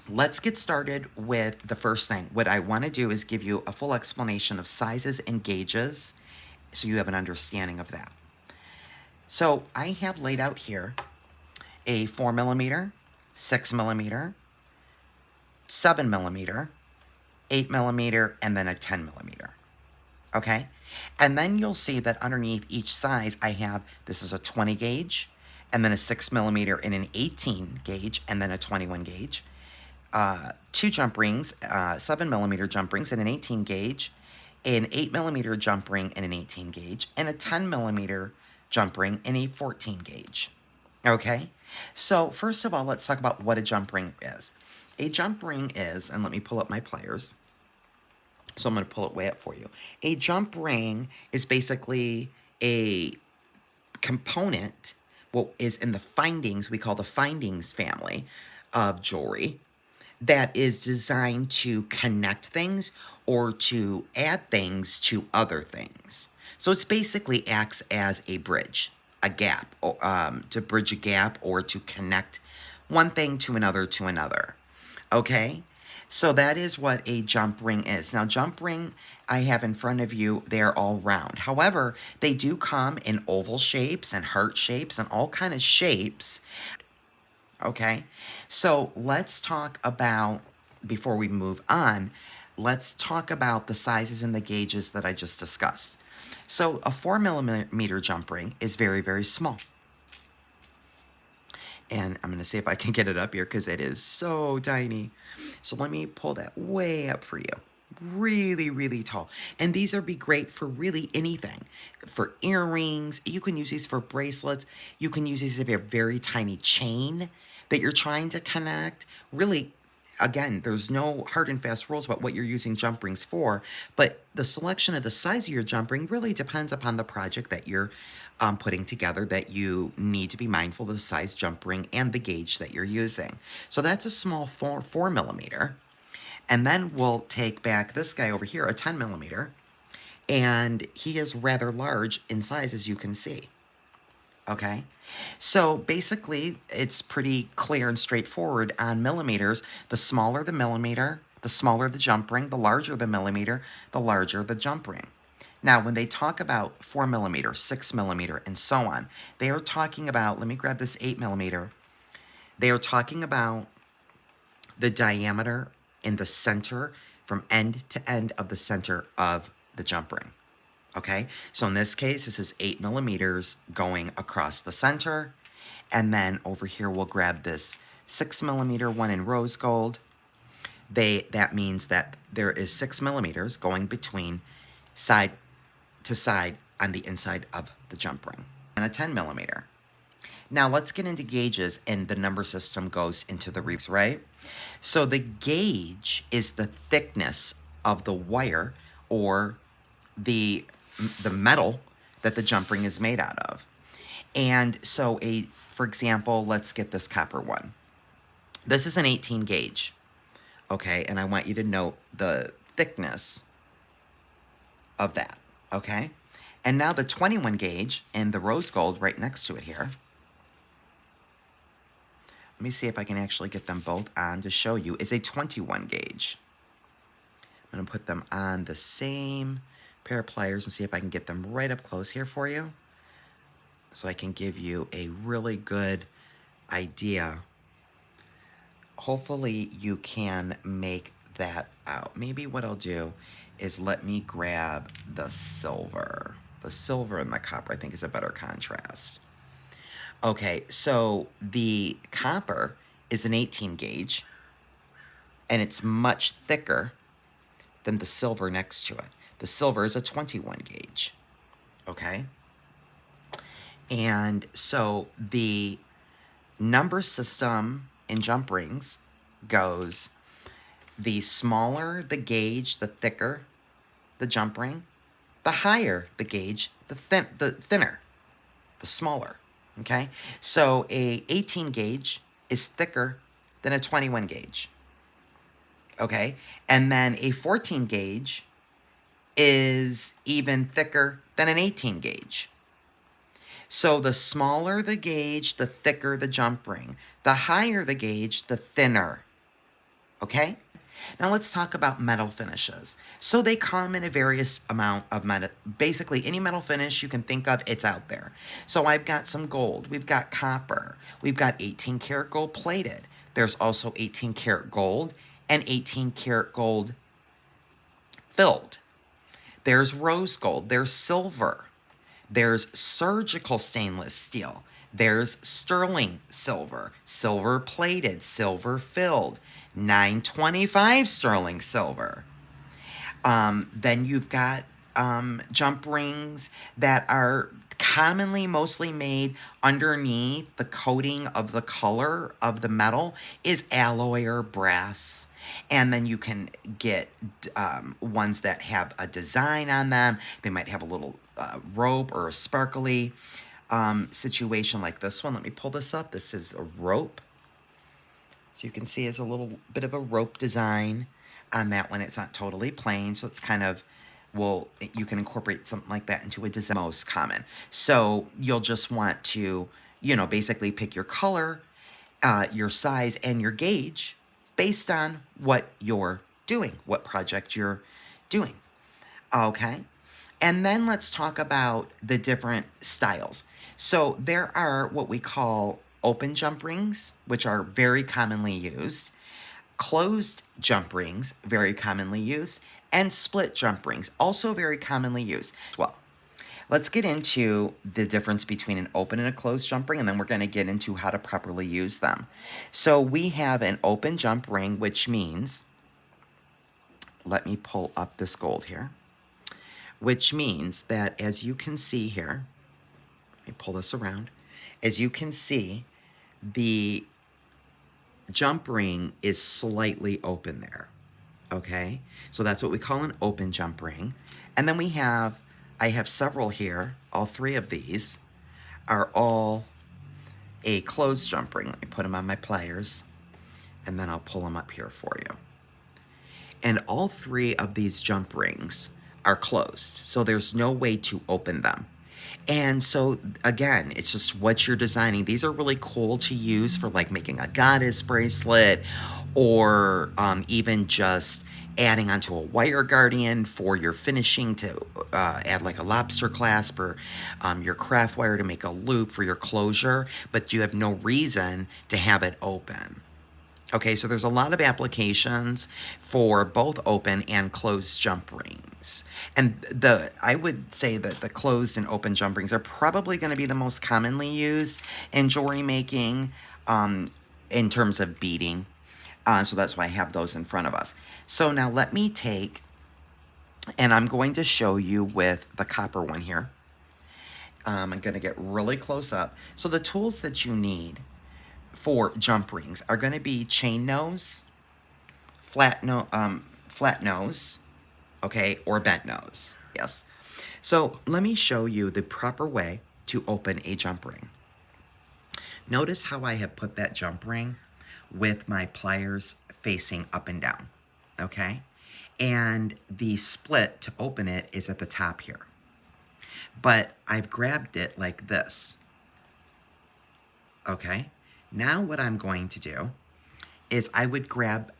let's get started with the first thing. What I want to do is give you a full explanation of sizes and gauges so you have an understanding of that. So I have laid out here a 4mm, 6mm, 7mm, 8mm, and then a 10mm. Okay? And then you'll see that underneath each size I have, this is a 20 gauge, and then a 6mm and an 18 gauge, and then a 21 gauge. Two jump rings, 7mm jump rings and an 18 gauge, an 8mm jump ring and an 18 gauge, and a 10mm jump ring and a 14 gauge. Okay? So first of all, let's talk about what a jump ring is. A jump ring is, and let me pull up my pliers. So I'm going to pull it way up for you. A jump ring is basically a component, what is in the findings, we call the findings family of jewelry, that is designed to connect things or to add things to other things. So it's basically acts as a bridge, a gap, to bridge a gap or to connect one thing to another. Okay? So that is what a jump ring is. Now, jump ring I have in front of you, they're all round. However, they do come in oval shapes and heart shapes and all kind of shapes. Okay, so let's talk about, before we move on, let's talk about the sizes and the gauges that I just discussed. So a 4mm jump ring is very, very small. And I'm going to see if I can get it up here because it is so tiny. So let me pull that way up for you. Really, really tall. And these are be great for really anything. For earrings, you can use these for bracelets. You can use these if you have a very tiny chain that you're trying to connect. Really, again, there's no hard and fast rules about what you're using jump rings for, but the selection of the size of your jump ring really depends upon the project that you're putting together, that you need to be mindful of the size jump ring and the gauge that you're using. So that's a small 4mm. And then we'll take back this guy over here, a 10mm, and he is rather large in size, as you can see. Okay, so basically it's pretty clear and straightforward on millimeters. The smaller the millimeter, the smaller the jump ring, the larger the millimeter, the larger the jump ring. Now, when they talk about 4mm, 6mm, and so on, they are talking about, let me grab this 8mm, they are talking about the diameter in the center from end to end of the center of the jump ring. Okay, so in this case, this is 8mm going across the center. And then over here, we'll grab this 6mm one in rose gold. That means that there is 6mm going between side to side on the inside of the jump ring. And a 10mm. Now let's get into gauges, and the number system goes into the reefs, right? So the gauge is the thickness of the wire or the metal that the jump ring is made out of. And so for example, let's get this copper one. This is an 18 gauge, okay? And I want you to note the thickness of that, okay? And now the 21 gauge and the rose gold right next to it here. Let me see if I can actually get them both on to show you, is a 21 gauge. I'm gonna put them on the same pair of pliers and see if I can get them right up close here for you, so I can give you a really good idea. Hopefully you can make that out. Maybe what I'll do is let me grab the silver. The silver and the copper, I think, is a better contrast. Okay, so the copper is an 18 gauge, and it's much thicker than the silver next to it. The silver is a 21 gauge, okay? And so the number system in jump rings goes, the smaller the gauge, the thicker the jump ring. The higher the gauge, the thinner, the smaller, okay? So a 18 gauge is thicker than a 21 gauge, okay? And then a 14 gauge is even thicker than an 18 gauge. So the smaller the gauge, the thicker the jump ring. The higher the gauge, the thinner okay? Now let's talk about metal finishes. So they come in a various amount of metal. Basically, any metal finish you can think of, it's out there. So I've got some gold. We've got copper. We've got 18 karat gold plated. There's also 18 karat gold and 18 karat gold filled. There's rose gold. There's silver. There's surgical stainless steel. There's sterling silver, silver plated, silver filled, 925 sterling silver. Then you've got jump rings that are commonly mostly made underneath the coating of the color of the metal is alloy or brass. And then you can get ones that have a design on them. They might have a little rope or a sparkly situation like this one. Let me pull this up. This is a rope. So you can see it's a little bit of a rope design on that one. It's not totally plain, so it's kind of, well, you can incorporate something like that into a design. Most common. So you'll just want to, basically pick your color, your size, and your gauge based on what you're doing, what project you're doing. Okay? And then let's talk about the different styles. So there are what we call open jump rings, which are very commonly used, closed jump rings, very commonly used, and split jump rings, also very commonly used. Well, let's get into the difference between an open and a closed jump ring, and then we're going to get into how to properly use them. So we have an open jump ring, which means, let me pull up this gold here, which means that as you can see here, let me pull this around, as you can see, the jump ring is slightly open there, okay? So that's what we call an open jump ring. And then I have several here. All three of these are all a closed jump ring. Let me put them on my pliers, and then I'll pull them up here for you. And all three of these jump rings are closed, so there's no way to open them. And so, again, it's just what you're designing. These are really cool to use for like making a goddess bracelet, or even just adding onto a wire guardian for your finishing to add like a lobster clasp, or your craft wire to make a loop for your closure, but you have no reason to have it open. Okay, so there's a lot of applications for both open and closed jump rings. And I would say that the closed and open jump rings are probably going to be the most commonly used in jewelry making in terms of beading. So that's why I have those in front of us. So now let me take, and I'm going to show you with the copper one here. I'm going to get really close up. So the tools that you need for jump rings are going to be chain nose, flat nose, okay, or bent nose. Yes. So let me show you the proper way to open a jump ring. Notice how I have put that jump ring with my pliers facing up and down, okay? And the split to open it is at the top here. But I've grabbed it like this, okay? Now what I'm going to do is I would grab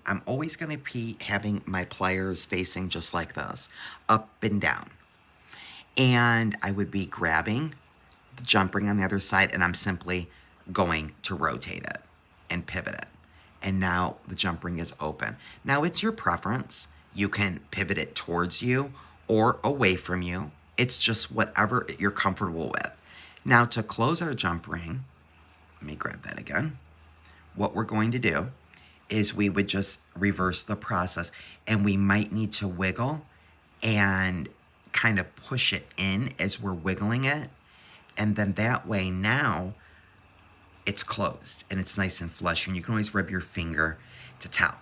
I'm always going to be having my pliers facing just like this, up and down. And I would be grabbing the jump ring on the other side, and I'm simply going to rotate it and pivot it. And now the jump ring is open. Now it's your preference. You can pivot it towards you or away from you. It's just whatever you're comfortable with. Now to close our jump ring, let me grab that again. What we're going to do is we would just reverse the process, and we might need to wiggle and kind of push it in as we're wiggling it. And then that way now it's closed and it's nice and flush, and you can always rub your finger to tell.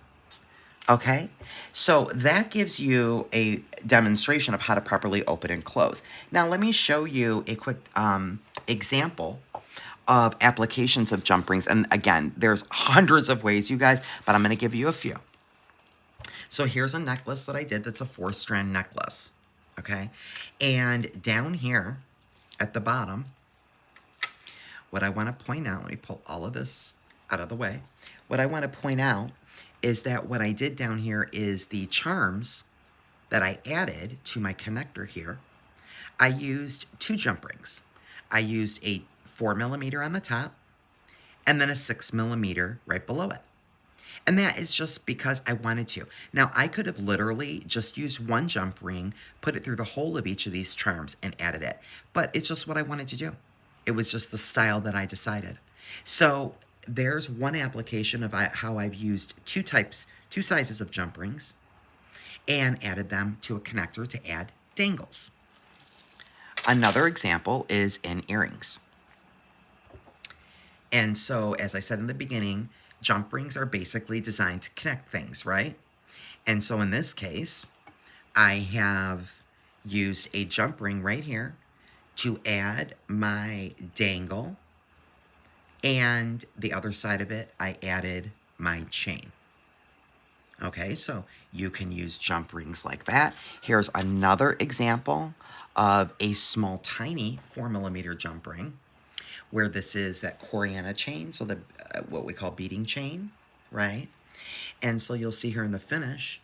Okay, so that gives you a demonstration of how to properly open and close. Now let me show you a quick example of applications of jump rings. And again, there's hundreds of ways, you guys, but I'm going to give you a few. So here's a necklace that I did that's a 4-strand necklace, okay? And down here at the bottom, what I want to point out, let me pull all of this out of the way. what I want to point out is that what I did down here is the charms that I added to my connector here. I used 2 jump rings. I used a 4mm on the top and then a 6mm right below it. And that is just because I wanted to. Now, I could have literally just used 1 jump ring, put it through the whole of each of these charms and added it. But it's just what I wanted to do. It was just the style that I decided. So there's one application of how I've used 2 sizes of jump rings and added them to a connector to add dangles. Another example is in earrings. And so, as I said in the beginning, jump rings are basically designed to connect things, right? And so in this case, I have used a jump ring right here to add my dangle, and the other side of it, I added my chain. Okay, so you can use jump rings like that. Here's another example of a small, tiny 4mm jump ring, where this is that Coriana chain, so the what we call beading chain, right? And so you'll see here in the finish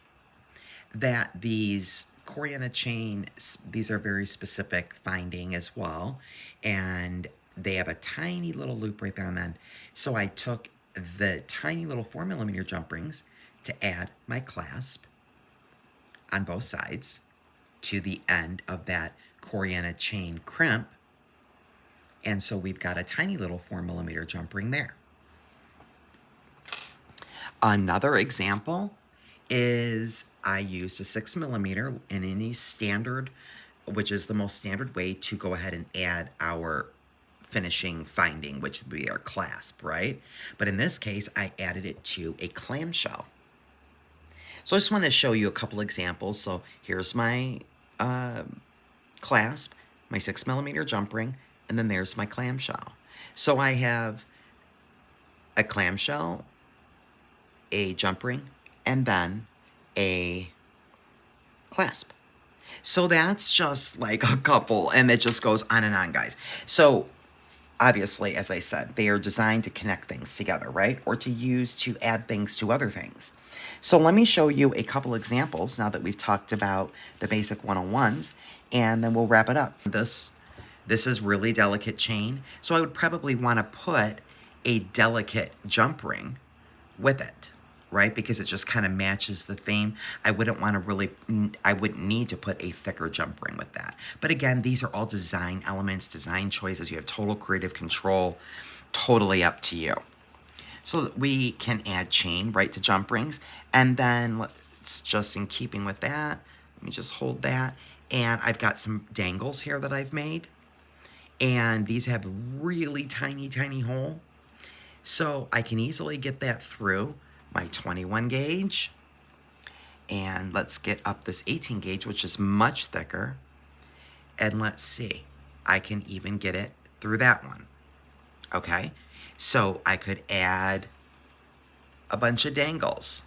that these Coriana chain, these are very specific finding as well, and they have a tiny little loop right there on the end. So I took the tiny little 4mm jump rings to add my clasp on both sides to the end of that Coriana chain crimp. And so we've got a tiny little 4mm jump ring there. Another example is I used a 6mm in any standard, which is the most standard way to go ahead and add our finishing finding, which would be our clasp, right? But in this case, I added it to a clamshell. So I just want to show you a couple examples. So here's my clasp, my 6mm jump ring, and then there's my clamshell. So I have a clamshell, a jump ring, and then a clasp. So that's just like a couple, and it just goes on and on, guys. So obviously, as I said, they are designed to connect things together, right? Or to add things to other things. So let me show you a couple examples now that we've talked about the basic 101s, and then we'll wrap it up. This is really delicate chain, so I would probably want to put a delicate jump ring with it, right? Because it just kind of matches the theme. I wouldn't need to put a thicker jump ring with that. But again, these are all design elements, design choices. You have total creative control, totally up to you. So we can add chain right to jump rings. And then let's just in keeping with that, let me just hold that. And I've got some dangles here that I've made. And these have really tiny, tiny hole. So I can easily get that through my 21 gauge. And let's get up this 18 gauge, which is much thicker. And let's see, I can even get it through that one. Okay, so I could add a bunch of dangles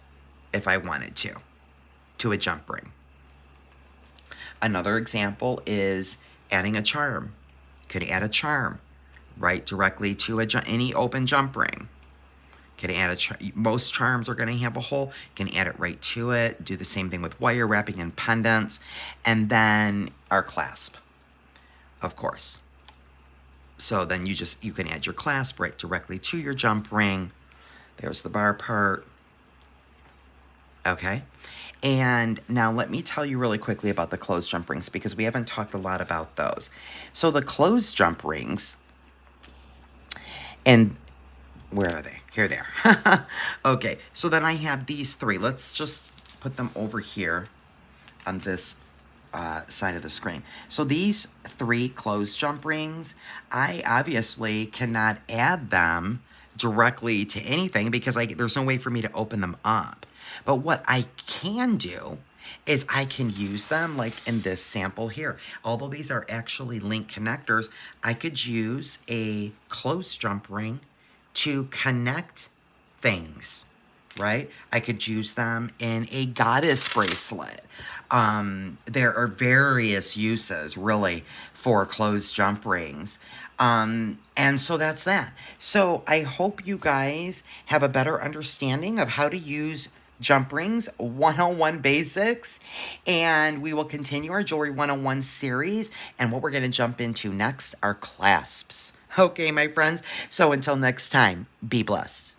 if I wanted to a jump ring. Another example is adding a charm. Could add a charm right directly to any open jump ring. Can add most charms are going to have a hole. Can add it right to it. Do the same thing with wire wrapping and pendants, and then our clasp, of course. So then you can add your clasp right directly to your jump ring. There's the bar part. Okay. And now let me tell you really quickly about the closed jump rings, because we haven't talked a lot about those. So the closed jump rings, and where are they? Here they are. Okay, so then I have these 3. Let's just put them over here on this side of the screen. So these 3 closed jump rings, I obviously cannot add them directly to anything because there's no way for me to open them up. But what I can do is I can use them like in this sample here. Although these are actually link connectors, I could use a closed jump ring to connect things right? I could use them in a goddess bracelet. There are various uses, really, for closed jump rings. And so that's that. So I hope you guys have a better understanding of how to use jump rings 101 basics, and we will continue our jewelry 101 series, and what we're going to jump into next are clasps. Okay, my friends, so until next time, be blessed.